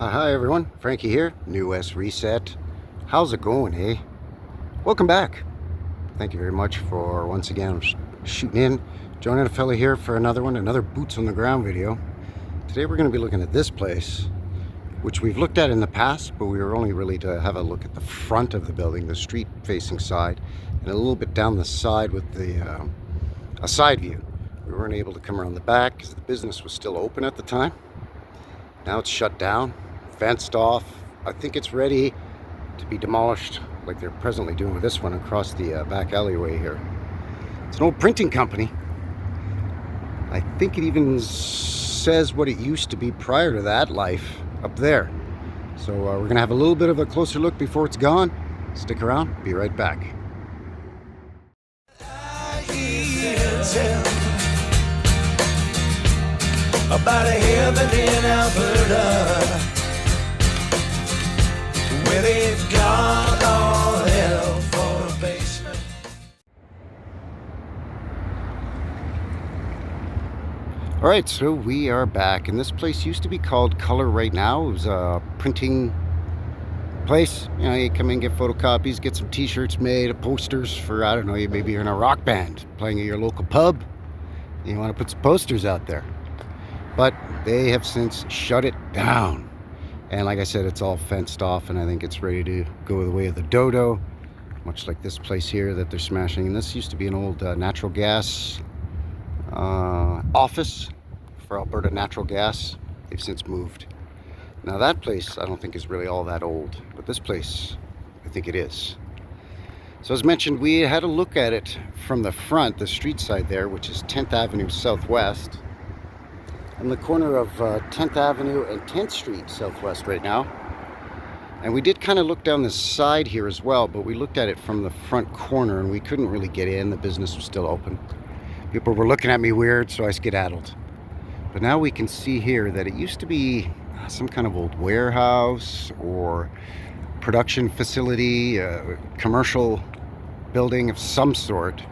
Hi everyone, Frankie here, New West Reset. How's it going, eh? Welcome back. Thank you very much for once again shooting in, joining a fella here for another boots on the ground video. Today we're going to be looking at this place, which we've looked at in the past, but we were only really to have a look at the front of the building, the street facing side, and a little bit down the side with a side view. We weren't able to come around the back because the business was still open at the time. Now it's shut down, fenced off. I think it's ready to be demolished like they're presently doing with this one across the back alleyway here. It's an old printing company. I think it even says what it used to be prior to that life up there. So we're gonna have a little bit of a closer look before it's gone. Stick around, be right back. About a heaven in Alberta, where they've got all hell for a basement. Alright, so we are back, and this place used to be called Color right now. It was a printing place. You know, you come in, get photocopies, get some t-shirts made, posters for, I don't know, maybe you're in a rock band playing at your local pub. You want to put some posters out there. But they have since shut it down. And like I said, it's all fenced off, and I think it's ready to go the way of the dodo, much like this place here that they're smashing. And this used to be an old natural gas office for Alberta Natural Gas. They've since moved. Now that place I don't think is really all that old, but this place I think it is. So as mentioned, we had a look at it from the front, the street side there, which is 10th Avenue Southwest. On the corner of 10th Avenue and 10th Street Southwest right now. And we did kind of look down the side here as well, but we looked at it from the front corner and we couldn't really get in. The business was still open. People were looking at me weird, so I skedaddled. But now we can see here that it used to be some kind of old warehouse or production facility, commercial building of some sort.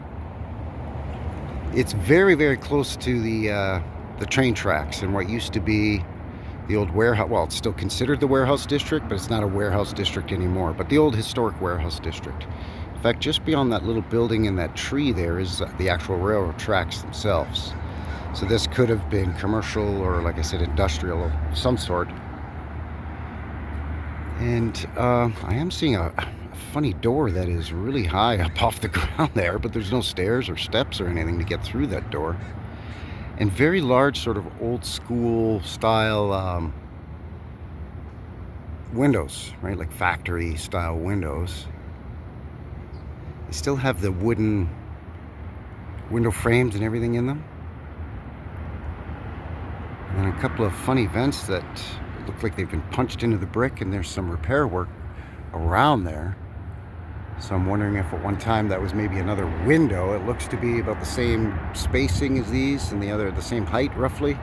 It's very, very close to the train tracks and what used to be the old warehouse. Well, it's still considered the warehouse district, but it's not a warehouse district anymore, but the old historic warehouse district. In fact, just beyond that little building and that tree there is the actual railroad tracks themselves. So this could have been commercial or, like I said, industrial of some sort. And I am seeing a funny door that is really high up off the ground there, but there's no stairs or steps or anything to get through that door. And very large, sort of old school style windows, right? Like factory style windows. They still have the wooden window frames and everything in them. And then a couple of funny vents that look like they've been punched into the brick, and there's some repair work around there. So I'm wondering if at one time that was maybe another window. It looks to be about the same spacing as these, and the same height roughly.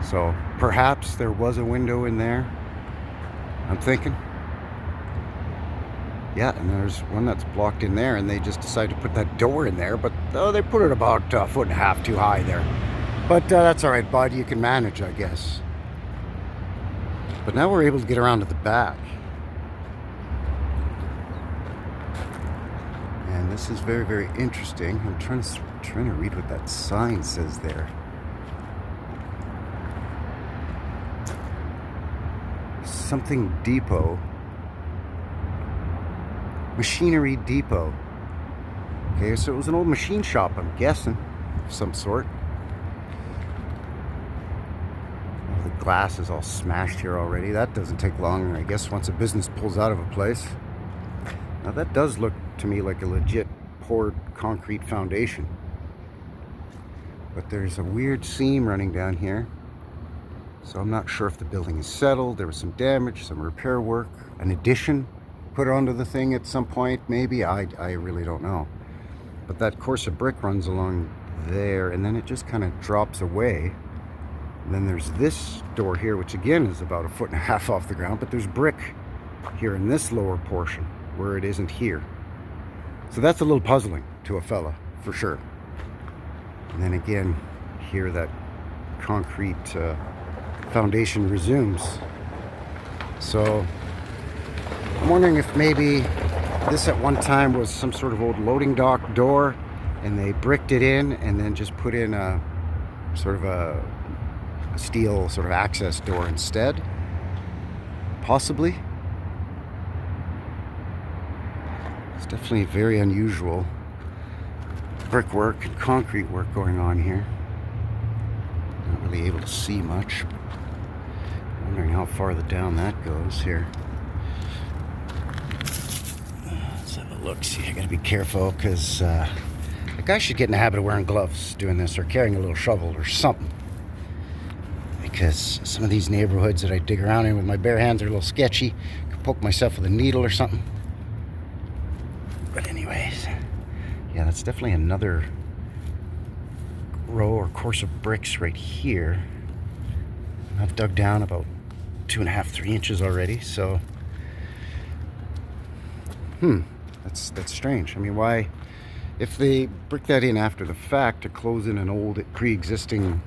So perhaps there was a window in there, I'm thinking. Yeah, and there's one that's blocked in there, and they just decided to put that door in there, but they put it about a foot and a half too high there. But that's all right, bud, you can manage, I guess. But now we're able to get around to the back. And this is very, very interesting. I'm trying to read what that sign says there. Something depot. Machinery depot. Okay, so it was an old machine shop, I'm guessing, of some sort. Oh, the glass is all smashed here already. That doesn't take long, I guess, once a business pulls out of a place. Now that does look to me like a legit poured concrete foundation. But there's a weird seam running down here. So I'm not sure if the building is settled. There was some damage, some repair work, an addition put onto the thing at some point, maybe. I really don't know. But that course of brick runs along there, and then it just kind of drops away. And then there's this door here, which again is about a foot and a half off the ground, but there's brick here in this lower portion where it isn't here. So that's a little puzzling to a fella, for sure. And then again, here that concrete foundation resumes. So I'm wondering if maybe this at one time was some sort of old loading dock door and they bricked it in and then just put in a sort of a steel sort of access door instead. Possibly. It's definitely very unusual brickwork and concrete work going on here. Not really able to see much. Wondering how far down that goes here. Let's have a look. See, I gotta be careful because the guy should get in the habit of wearing gloves doing this, or carrying a little shovel or something. Because some of these neighborhoods that I dig around in with my bare hands are a little sketchy. I could poke myself with a needle or something. But anyways, yeah, that's definitely another row or course of bricks right here. I've dug down about 2.5, 3 inches already, so that's strange. I mean, why, if they brick that in after the fact to close in an old pre-existing,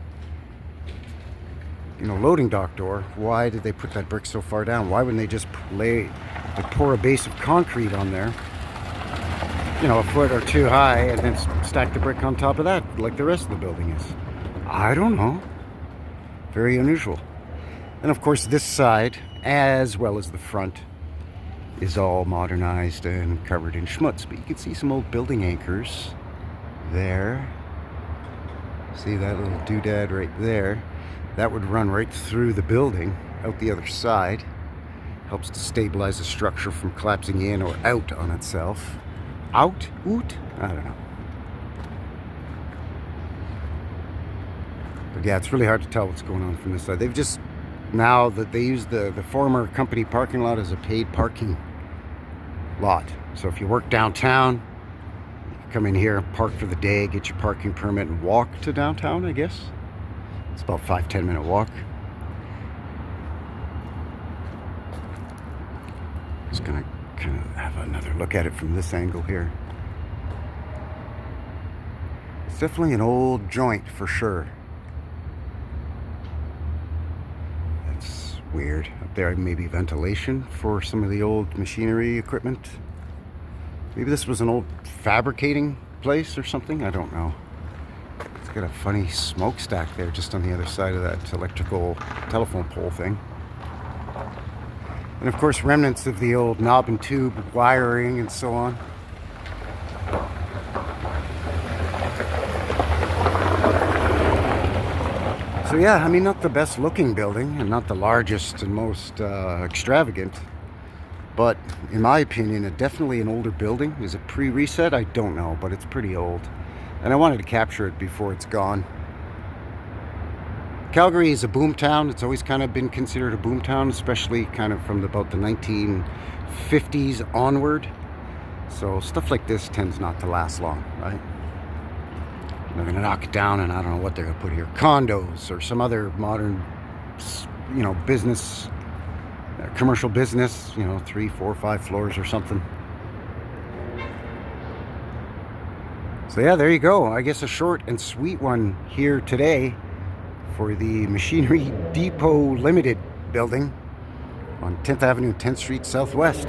you know, loading dock door, why did they put that brick so far down? Why wouldn't they just pour a base of concrete on there, you know, a foot or two high, and then stack the brick on top of that like the rest of the building is? I don't know. Very unusual. And of course this side, as well as the front, is all modernized and covered in schmutz. But you can see some old building anchors there. See that little doodad right there? That would run right through the building, out the other side. Helps to stabilize the structure from collapsing in or out on itself. Out? Oot? I don't know. But yeah, it's really hard to tell what's going on from this side. They've just, now that they use the former company parking lot as a paid parking lot. So if you work downtown, you can come in here, park for the day, get your parking permit, and walk to downtown, I guess. It's about 5-10 minute walk. Just gonna kind of have another look at it from this angle here. It's definitely an old joint for sure. That's weird. Up there maybe ventilation for some of the old machinery equipment. Maybe this was an old fabricating place or something, I don't know. It's got a funny smokestack there just on the other side of that electrical telephone pole thing. And of course remnants of the old knob and tube wiring and so on. So yeah, I mean, not the best looking building and not the largest and most extravagant, but in my opinion, definitely an older building. Is it pre-reset? I don't know, but it's pretty old. And I wanted to capture it before it's gone. Calgary is a boom town. It's always kind of been considered a boom town, especially kind of from about the 1950s onward. So stuff like this tends not to last long, right? They're going to knock it down, and I don't know what they're going to put here. Condos or some other modern, you know, business, commercial business, you know, 3, 4, 5 floors or something. So yeah, there you go. I guess a short and sweet one here today for the Machinery Depot Limited building on 10th Avenue, 10th Street Southwest.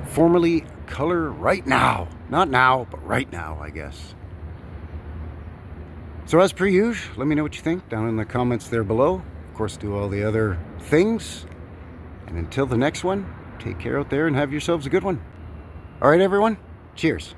Formerly Color Right Now. Not now, but right now, I guess. So as per usual, let me know what you think down in the comments there below. Of course, do all the other things. And until the next one, take care out there and have yourselves a good one. All right, everyone. Cheers.